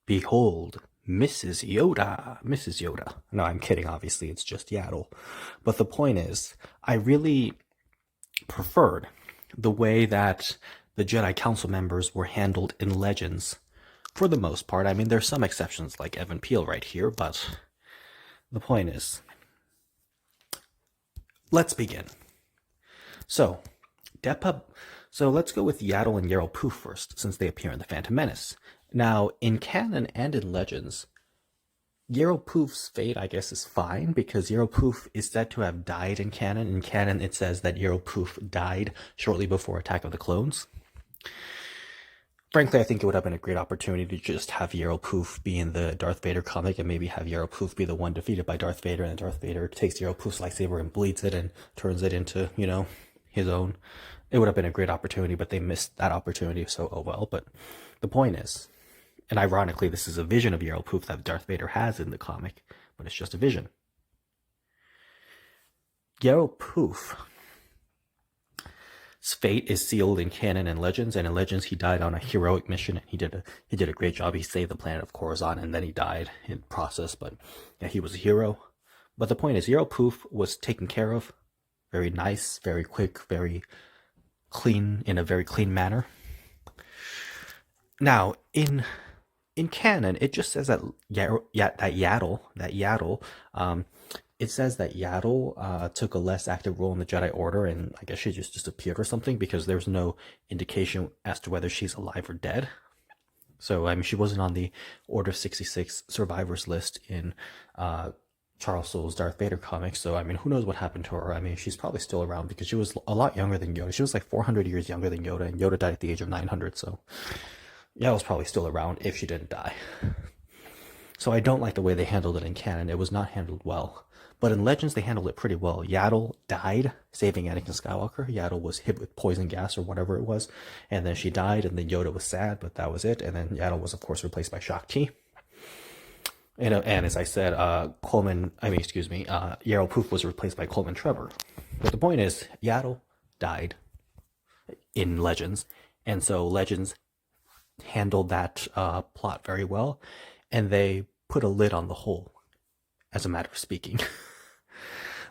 Behold, Mrs. Yoda. Mrs. Yoda. No, I'm kidding, obviously, it's just Yaddle. But the point is, I really preferred the way that the Jedi Council members were handled in Legends. For the most part, I mean, there's some exceptions like Evan Peele right here, but the point is, let's begin. So, Depa. So let's go with Yaddle and Yarrow Poof first, since they appear in The Phantom Menace. Now, in canon and in Legends, Yarrow Poof's fate, I guess, is fine, because Yarrow Poof is said to have died in canon. In canon, it says that Yarrow Poof died shortly before Attack of the Clones. Frankly, I think it would have been a great opportunity to just have Yarrow Poof be in the Darth Vader comic and maybe have Yarrow Poof be the one defeated by Darth Vader, and Darth Vader takes Yarrow Poof's lightsaber and bleeds it and turns it into, his own. It would have been a great opportunity, but they missed that opportunity, so oh well. But the point is, and ironically, this is a vision of Yarrow Poof that Darth Vader has in the comic, but it's just a vision. Yarrow Poof's fate is sealed in canon and Legends, and in Legends he died on a heroic mission. He did a great job. He saved the planet of Coruscant, and then he died in the process. But yeah, he was a hero. But the point is, Yarrow Poof was taken care of, very nice, very quick, very clean, in a very clean manner. Now, in canon, it just says that Yaddle, it says that Yaddle took a less active role in the Jedi Order, and I guess she just disappeared or something, because there's no indication as to whether she's alive or dead. So, I mean, she wasn't on the Order 66 survivors list in Charles Soule's Darth Vader comics, so, I mean, who knows what happened to her. I mean, she's probably still around, because she was a lot younger than Yoda. She was like 400 years younger than Yoda, and Yoda died at the age of 900, so Yaddle's probably still around if she didn't die. So I don't like the way they handled it in canon. It was not handled well. But in Legends, they handled it pretty well. Yaddle died, saving Anakin Skywalker. Yaddle was hit with poison gas or whatever it was, and then she died, and then Yoda was sad, but that was it. And then Yaddle was, of course, replaced by Shaak Ti. And as I said, Yarrow Poof was replaced by Coleman Trevor. But the point is, Yaddle died in Legends, and so Legends handled that plot very well, and they put a lid on the hole, as a matter of speaking.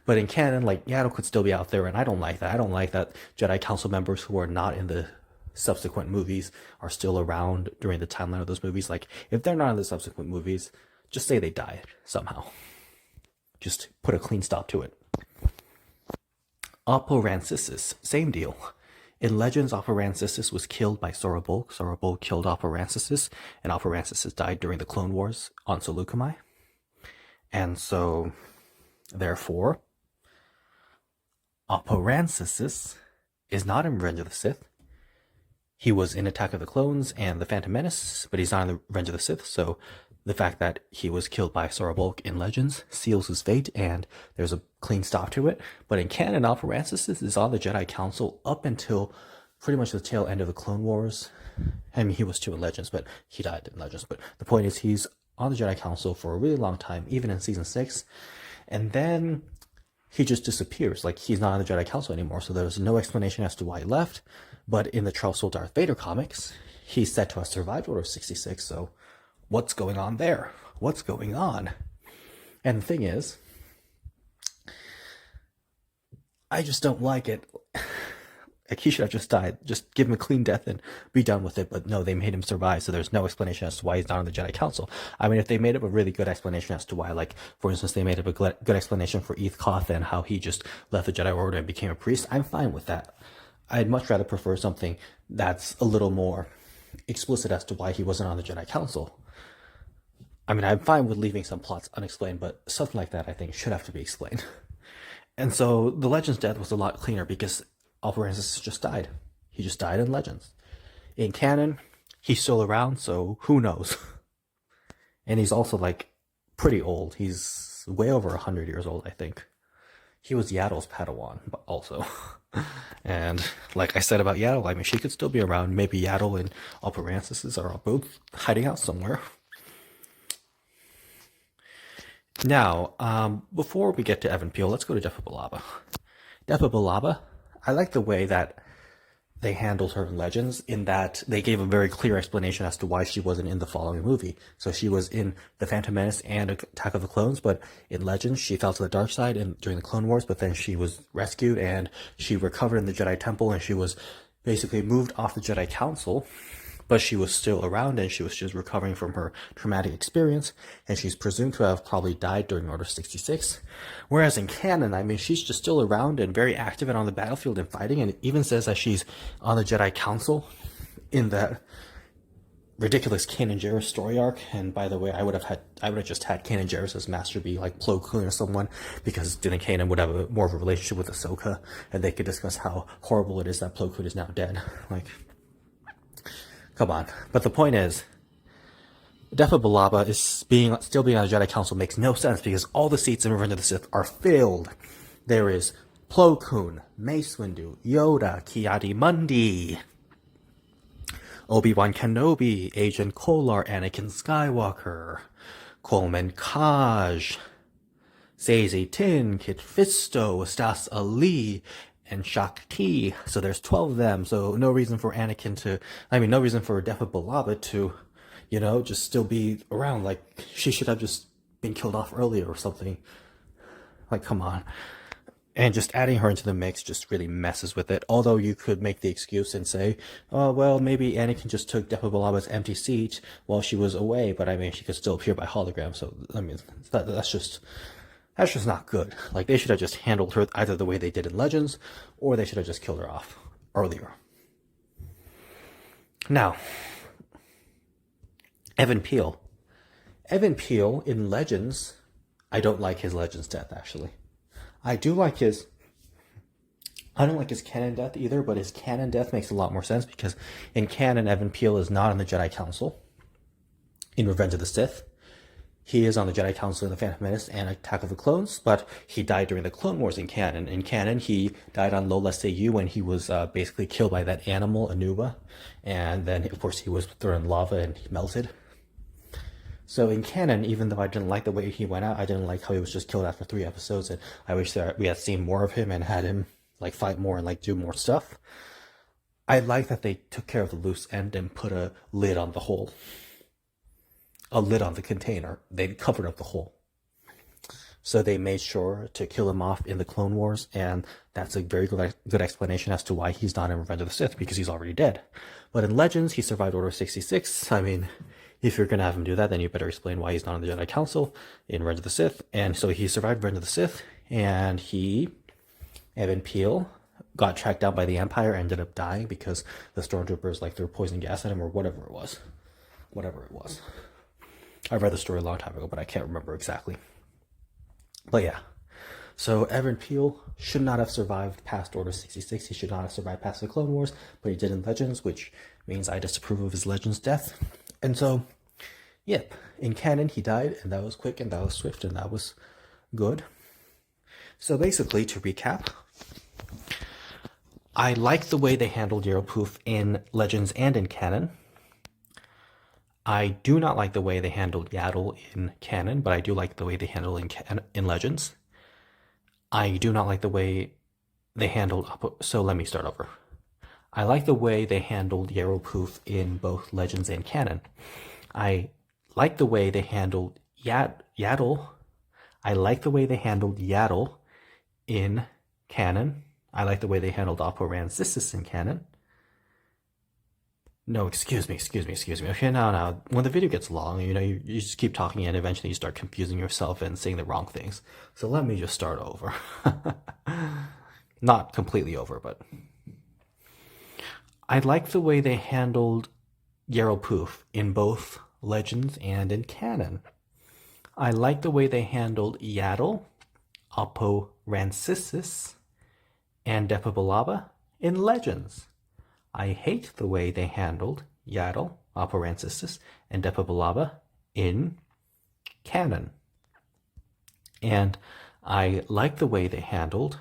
But in canon, like, Yaddle could still be out there, and I don't like that. I don't like that Jedi Council members who are not in the subsequent movies are still around during the timeline of those movies. Like, if they're not in the subsequent movies, just say they died somehow. Just put a clean stop to it. Paranthesis, same deal. In Legends, Paranthesis was killed by Sora Bulk. Sora Bulk killed Paranthesis, and Paranthesis died during the Clone Wars on Seleucami. And so, therefore, Paranthesis is not in Revenge of the Sith. He was in Attack of the Clones and The Phantom Menace, but he's not in the Revenge of the Sith, so the fact that he was killed by Sora Bulk in Legends seals his fate, and there's a clean stop to it. But in canon, Paranthesis is on the Jedi Council up until pretty much the tail end of the Clone Wars. I mean, he was too in Legends, but he died in Legends. But the point is, he's on the Jedi Council for a really long time, even in Season 6. And then he just disappears. Like, he's not on the Jedi Council anymore, so there's no explanation as to why he left. But in the Charles Soule Darth Vader comics, he's said to have survived Order 66, so what's going on there? What's going on? And the thing is, I just don't like it. Like, he should have just died. Just give him a clean death and be done with it. But no, they made him survive, so there's no explanation as to why he's not on the Jedi Council. I mean, if they made up a really good explanation as to why, like, for instance, they made up a good explanation for Eth Koth and how he just left the Jedi Order and became a priest, I'm fine with that. I'd much rather prefer something that's a little more explicit as to why he wasn't on the Jedi Council. I mean, I'm fine with leaving some plots unexplained, but something like that, I think, should have to be explained. And so the Legends death was a lot cleaner, because Paranthesis just died. He just died in Legends. In canon, he's still around, so who knows? And he's also, like, pretty old. He's way over 100 years old, I think. He was Yaddle's Padawan, but also. And like I said about Yaddle, I mean, she could still be around. Maybe Yaddle and Paranthesis are both hiding out somewhere. Now, before we get to Evan Peele, let's go to Depa Billaba. Depa Billaba, I like the way that they handled her in Legends, in that they gave a very clear explanation as to why she wasn't in the following movie. So she was in The Phantom Menace and Attack of the Clones, but in Legends she fell to the dark side during the Clone Wars, but then she was rescued and she recovered in the Jedi Temple, and she was basically moved off the Jedi Council, but she was still around and she was just recovering from her traumatic experience, and she's presumed to have probably died during Order 66. Whereas in canon, I mean, she's just still around and very active and on the battlefield and fighting, and it even says that she's on the Jedi Council in that ridiculous Canon Jarrus story arc. And by the way, I would have just had Canon Jarrus as Master B, like Plo Koon or someone, because then Kanan would have more of a relationship with Ahsoka, and they could discuss how horrible it is that Plo Koon is now dead. Like, come on. But the point is, Depa Billaba is still being on the Jedi Council makes no sense, because all the seats in Revenge of the Sith are filled. There is Plo Koon, Mace Windu, Yoda, Ki-Adi-Mundi, Obi-Wan Kenobi, Agent Kolar, Anakin Skywalker, Coleman Kaj, Zazie Tin, Kit Fisto, Stas Ali, and Shakti. So there's 12 of them. So no reason for no reason for Depa Billaba to, just still be around. Like, she should have just been killed off earlier or something. Like, come on. And just adding her into the mix just really messes with it. Although you could make the excuse and say, oh, well, maybe Anakin just took Depa Billaba's empty seat while she was away, but I mean, she could still appear by hologram. So, I mean, that's just not good. Like, they should have just handled her either the way they did in Legends, or they should have just killed her off earlier. Now, Evan Peele. Evan Peele in Legends, I don't like his Legends death, actually. I don't like his canon death either, but his canon death makes a lot more sense, because in canon, Evan Peele is not on the Jedi Council in Revenge of the Sith. He is on the Jedi Council in The Phantom Menace and Attack of the Clones, but he died during the Clone Wars in canon. In canon, he died on Lola Seiyu when he was basically killed by that animal, Anuba, and then, of course, he was thrown in lava and he melted. So in canon, even though I didn't like the way he went out, I didn't like how he was just killed after 3 episodes, and I wish that we had seen more of him and had him like fight more and like do more stuff. I like that they took care of the loose end and put a lid on the hole. A lid on the container. They covered up the hole. So they made sure to kill him off in the Clone Wars, and that's a very good explanation as to why he's not in Revenge of the Sith, because he's already dead. But in Legends, he survived Order 66. I mean, if you're going to have him do that, then you better explain why he's not on the Jedi Council in Revenge of the Sith. And so he survived Revenge of the Sith, and Evan Peele, got tracked down by the Empire, ended up dying because the stormtroopers threw poison gas at him, or whatever it was. I read the story a long time ago, but I can't remember exactly. But yeah, so Evan Peele should not have survived past Order 66. He should not have survived past the Clone Wars, but he did in Legends, which means I disapprove of his Legends death. And so, yep, in canon he died, and that was quick, and that was swift, and that was good. So basically, to recap, I like the way they handled Yaro Poof in Legends and in canon. I do not like the way they handled Yaddle in canon, but I do like the way they handled in Legends. I do not like the way they handled... So let me start over. I like the way they handled Yaro Poof in both Legends and canon. I like the way they handled Yaddle. I like the way they handled Yaddle in canon. I like the way they handled Paranthesis in canon. No, excuse me. Okay, now, when the video gets long, you just keep talking, and eventually you start confusing yourself and saying the wrong things. So let me just start over. Not completely over, but... I like the way they handled Yaro Poof in both Legends and in canon. I like the way they handled Yaddle, Paranthesis, and Depa Billaba in Legends. I hate the way they handled Yaddle, Paranthesis, and Depa Billaba in canon. And I like the way they handled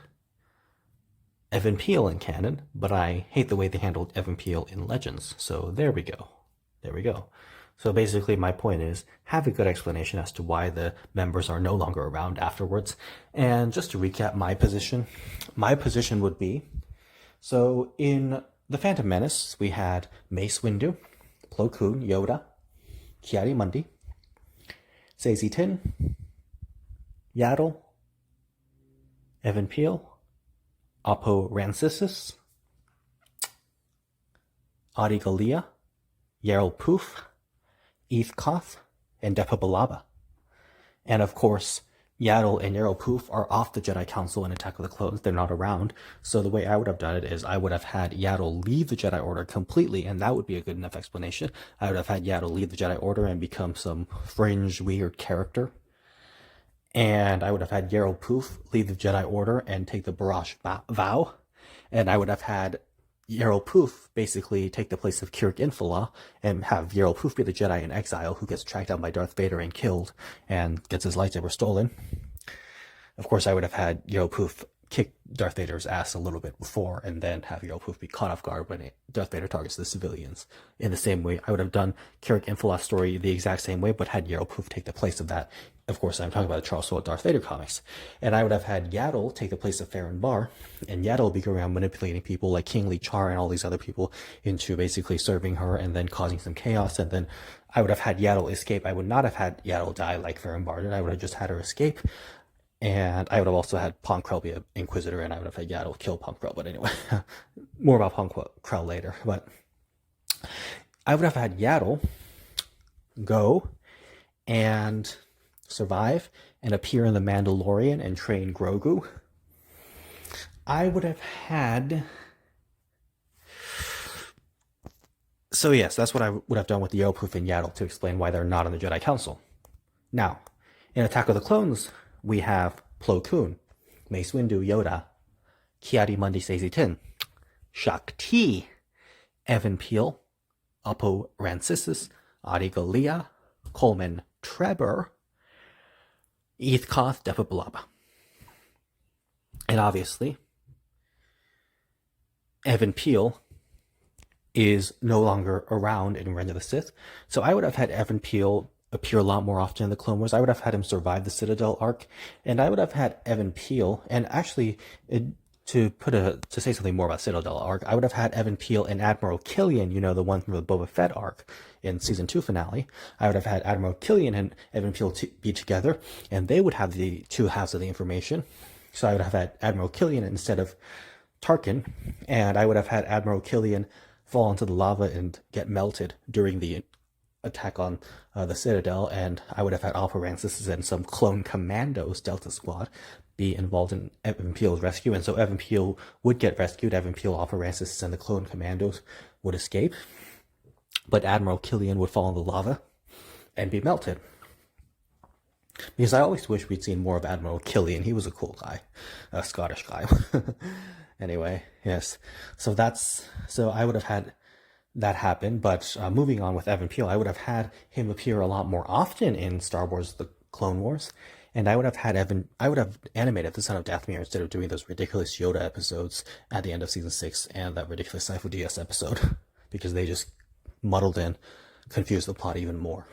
Evan Peele in canon, but I hate the way they handled Evan Peele in Legends. So there we go. So basically my point is, have a good explanation as to why the members are no longer around afterwards. And just to recap my position would be, so in the Phantom Menace, we had Mace Windu, Plo Koon, Yoda, Ki-Adi-Mundi, Saesee Tiin, Yaddle, Evan Peele, Paranthesis, Adi Gallia, Yarl Poof, Eth Koth, and Depa Billaba. And of course, Yaddle and Yarl Poof are off the Jedi Council in Attack of the Clones. They're not around. So the way I would have done it is I would have had Yaddle leave the Jedi Order completely, and that would be a good enough explanation. I would have had Yaddle leave the Jedi Order and become some fringe, weird character. And I would have had Yarl Poof leave the Jedi Order and take the Barash vow. And I would have had Yarl Poof basically take the place of Kirk Infala and have Yarl Poof be the Jedi in exile who gets tracked down by Darth Vader and killed and gets his lightsaber stolen. Of course, I would have had Yarl Poof kick Darth Vader's ass a little bit before and then have Yarl Poof be caught off guard when Darth Vader targets the civilians. In the same way, I would have done Kirk Infala's story the exact same way, but had Yarl Poof take the place of that. Of course, I'm talking about the Charles Soule Darth Vader comics. And I would have had Yaddle take the place of Farron Barr, and Yaddle be going around manipulating people like King Lee Char and all these other people into basically serving her and then causing some chaos. And then I would have had Yaddle escape. I would not have had Yaddle die like Farron Barr did. I would have just had her escape. And I would have also had Pong Krell be an Inquisitor, and I would have had Yaddle kill Pong Krell. But anyway, more about Pong Krell later. But I would have had Yaddle go and survive and appear in The Mandalorian and train Grogu. I would have had... So yes, that's what I would have done with the Yarl Poof and Yaddle to explain why they're not on the Jedi Council. Now, in Attack of the Clones, we have Plo Koon, Mace Windu, Yoda, Ki-Adi-Mundi, Saesee Tiin, Shakti, Evan Peele, Paranthesis, Adi Gallia, Coleman Trebor, Eth Koth, Depa Billaba. And obviously, Evan Peele is no longer around in Revenge of the Sith. So I would have had Evan Peele appear a lot more often in the Clone Wars. I would have had him survive the Citadel arc, and I would have had Evan Peele, and actually, to say something more about Citadel arc, I would have had Evan Peele and Admiral Killian, you know, the one from the Boba Fett arc in season 2 finale. I would have had Admiral Killian and Evan Peele be together, and they would have the two halves of the information. So I would have had Admiral Killian instead of Tarkin, and I would have had Admiral Killian fall into the lava and get melted during the attack on the Citadel, and I would have had Paranthesis and some clone commandos, Delta Squad, be involved in Evan Peele's rescue, and so Evan Peele would get rescued. Evan Peele, Paranthesis, and the clone commandos would escape, but Admiral Killian would fall in the lava and be melted. Because I always wish we'd seen more of Admiral Killian. He was a cool guy, a Scottish guy. Anyway, yes. So I would have had that happen, but moving on with Evan Peele, I would have had him appear a lot more often in Star Wars The Clone Wars, and I would have animated the Son of Dathomir instead of doing those ridiculous Yoda episodes at the end of season 6 and that ridiculous Sifo Dyas episode, because they just muddled and confused the plot even more.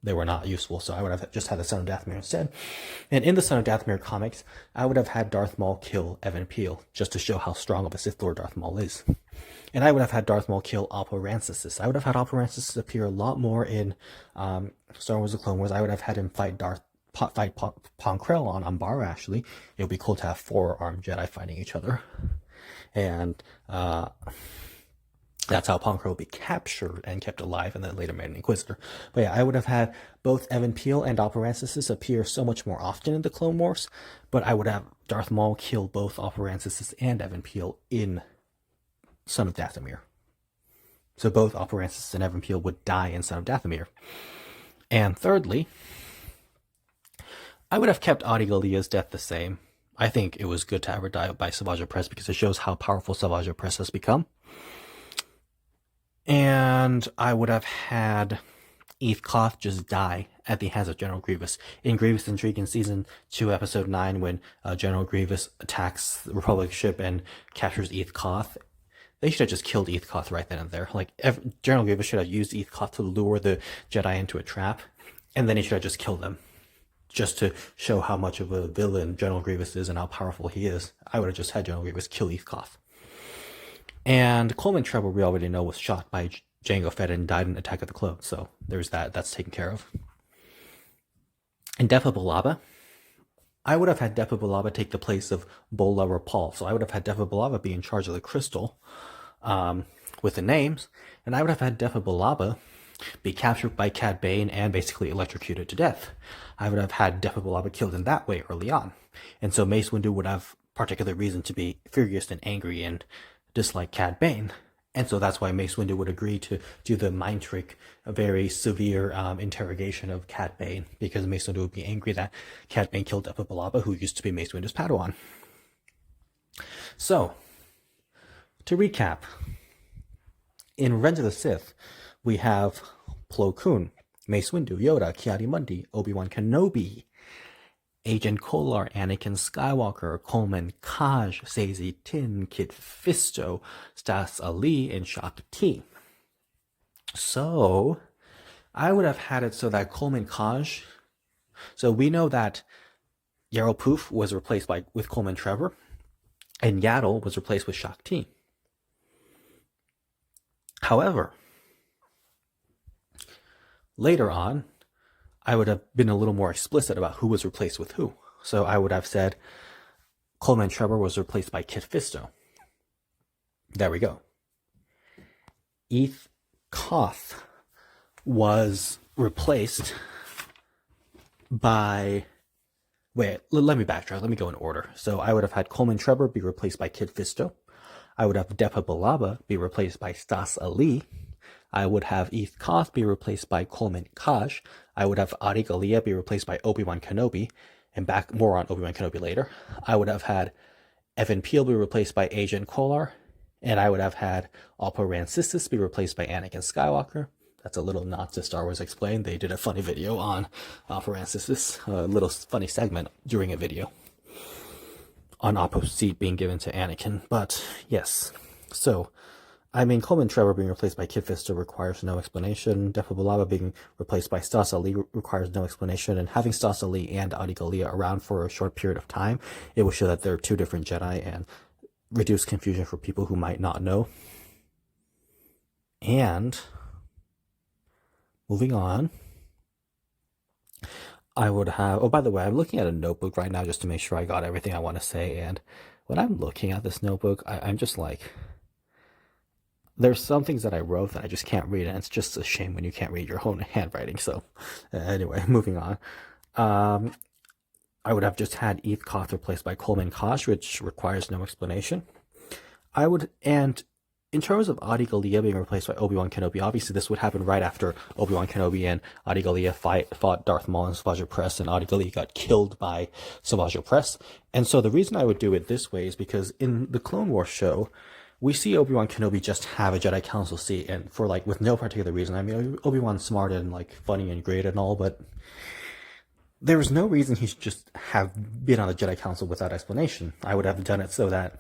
They were not useful, so I would have just had the Son of Dathomir instead. And in the Son of Dathomir comics, I would have had Darth Maul kill Evan Peele, just to show how strong of a Sith Lord Darth Maul is. And I would have had Darth Maul kill Paranthesis. I would have had Paranthesis appear a lot more in Star Wars The Clone Wars. I would have had him fight Pong Krell on Umbara, actually. It would be cool to have 4-armed Jedi fighting each other. And that's how Pong Krell would be captured and kept alive and then later made an Inquisitor. But yeah, I would have had both Evan Peele and Paranthesis appear so much more often in the Clone Wars, but I would have Darth Maul kill both Paranthesis and Evan Peele in Son of Dathomir. So both Paranthesis and Evan Peele would die in Son of Dathomir. And thirdly, I would have kept Adi Gallia's death the same. I think it was good to have her die by Savage Opress because it shows how powerful Savage Opress has become. And I would have had Eth Koth just die at the hands of General Grievous. In Grievous Intrigue in Season 2, Episode 9, when General Grievous attacks the Republic ship and captures Eth Koth, they should have just killed Eth Koth right then and there. General Grievous should have used Eth Koth to lure the Jedi into a trap, and then he should have just killed them. Just to show how much of a villain General Grievous is and how powerful he is. I would have just had General Grievous kill Eth Koth. And Coleman Trevor, we already know, was shot by Jango Fett and died in Attack of the Clones. So there's that. That's taken care of. And Depa Billaba, I would have had Depa Billaba take the place of Bola Rapal. So I would have had Depa Billaba be in charge of the crystal with the names. And I would have had Depa Billaba be captured by Cad Bane and basically electrocuted to death. I would have had Depa Billaba killed in that way early on. And so Mace Windu would have particular reason to be furious and angry and dislike Cad Bane. And so that's why Mace Windu would agree to do the mind trick, a very severe interrogation of Cad Bane, because Mace Windu would be angry that Cad Bane killed Depa Billaba, who used to be Mace Windu's Padawan. So, to recap, in Revenge of the Sith, we have Plo Koon, Mace Windu, Yoda, Ki-Adi-Mundi, Obi-Wan Kenobi, Agent Kolar, Anakin Skywalker, Coleman Kaj, Saesee Tin, Kit Fisto, Stas Ali, and Shaka T. So, I would have had it so that Coleman Kaj, so we know that Yarael Poof was replaced with Coleman Trevor, and Yaddle was replaced with Shaka T. However, later on, I would have been a little more explicit about who was replaced with who. So I would have said Coleman Trevor was replaced by Kit Fisto. There we go. Eth Koth was replaced by... Wait, let me backtrack. Let me go in order. So I would have had Coleman Trevor be replaced by Kit Fisto. I would have Depa Billaba be replaced by Stas Ali. I would have Eth Koth be replaced by Coleman Kaj. I would have Adi Gallia be replaced by Obi-Wan Kenobi, and back more on Obi-Wan Kenobi later. I would have had Evan Peele be replaced by Agent Kolar, and I would have had Paranthesis be replaced by Anakin Skywalker. That's a little nod to Star Wars Explained. They did a funny video on Paranthesis, a little funny segment during a video on Appo's seat being given to Anakin. But yes, so I mean, Coleman Trevor being replaced by Kit Fisto requires no explanation. Depa Billaba being replaced by Stas Ali requires no explanation. And having Stas Ali and Adi Gallia around for a short period of time, it will show that they're two different Jedi and reduce confusion for people who might not know. And moving on, I would have... Oh, by the way, I'm looking at a notebook right now just to make sure I got everything I want to say. And when I'm looking at this notebook, I'm just like... There's some things that I wrote that I just can't read, and it's just a shame when you can't read your own handwriting. So, anyway, moving on. I would have just had Eth Koth replaced by Coleman Kaj, which requires no explanation. And in terms of Adi Gallia being replaced by Obi-Wan Kenobi, obviously this would happen right after Obi-Wan Kenobi and Adi Gallia fought Darth Maul and Savage Opress, and Adi Gallia got killed by Savage Opress. And so the reason I would do it this way is because in the Clone Wars show, we see Obi-Wan Kenobi just have a Jedi Council seat, and for with no particular reason. I mean, Obi-Wan's smart and funny and great and all, but there was no reason he should just have been on the Jedi Council without explanation. I would have done it so that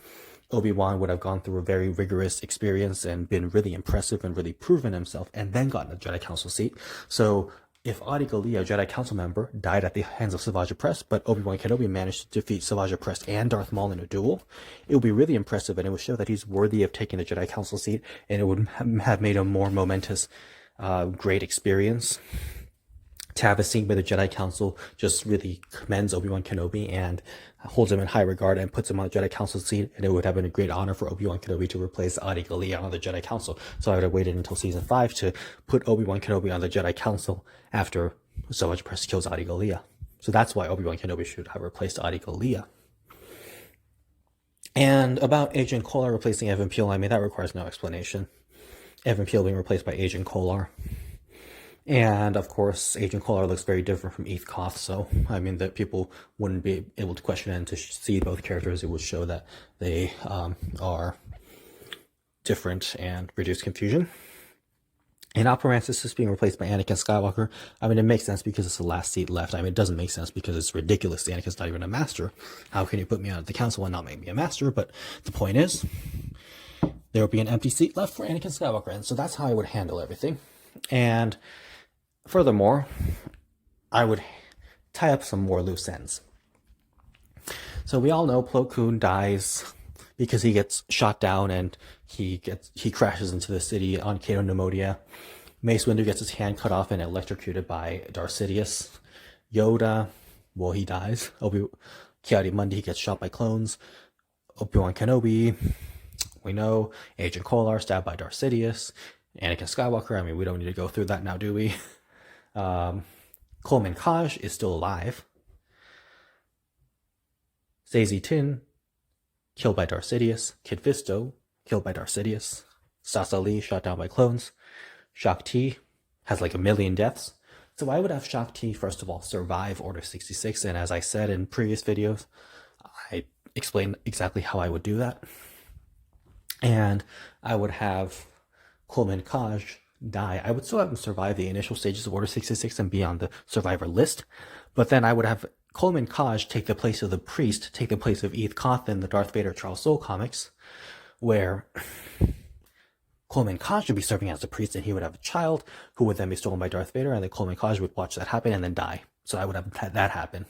Obi-Wan would have gone through a very rigorous experience and been really impressive and really proven himself, and then gotten a Jedi Council seat. So if Adi Gallia, a Jedi Council member, died at the hands of Savage Opress, but Obi-Wan Kenobi managed to defeat Savage Opress and Darth Maul in a duel, it would be really impressive, and it would show that he's worthy of taking the Jedi Council seat, and it would have made a more momentous, great experience. To have a scene where the Jedi Council just really commends Obi-Wan Kenobi and holds him in high regard and puts him on the Jedi Council seat, and it would have been a great honor for Obi-Wan Kenobi to replace Adi Gallia on the Jedi Council. So I would have waited until Season 5 to put Obi-Wan Kenobi on the Jedi Council after Savage Opress kills Adi Gallia. So that's why Obi-Wan Kenobi should have replaced Adi Gallia. And about Agent Kolar replacing Evan Peele, I mean, that requires no explanation. Evan Peele being replaced by Agent Kolar. And, of course, Agent Kolar looks very different from Eth Koth, so, I mean, that people wouldn't be able to question it, and to see both characters, it would show that they are different and reduce confusion. And Paranthesis being replaced by Anakin Skywalker, I mean, it makes sense because it's the last seat left. I mean, it doesn't make sense because it's ridiculous. Anakin's not even a master. How can you put me on the council and not make me a master? But the point is, there will be an empty seat left for Anakin Skywalker, and so that's how I would handle everything. And furthermore, I would tie up some more loose ends. So we all know Plo Koon dies because he gets shot down and he crashes into the city on Canon pneumonia. Mace Windu gets his hand cut off and electrocuted by Darth Sidious. Yoda, well, he dies. Ki-Adi-Mundi gets shot by clones. Obi-Wan Kenobi, we know. Agent Kolar stabbed by Darth Sidious. Anakin Skywalker, I mean, we don't need to go through that now, do we? Coleman Kaj is still alive. Zazie Tin, killed by Darth Sidious. Kit Fisto, killed by Darth Sidious. Sasa Lee, shot down by clones. Shaak Ti has like 1 million deaths. So I would have Shaak Ti, first of all, survive Order 66. And as I said in previous videos, I explained exactly how I would do that. And I would have Coleman Kaj die. I would still have him survive the initial stages of Order 66 and be on the survivor list. But then I would have Coleman Kaj take the place of the priest, take the place of Eth Koth in the Darth Vader Charles Soule comics, where Coleman Kaj would be serving as the priest and he would have a child who would then be stolen by Darth Vader, and then Coleman Kaj would watch that happen and then die. So I would have that happen.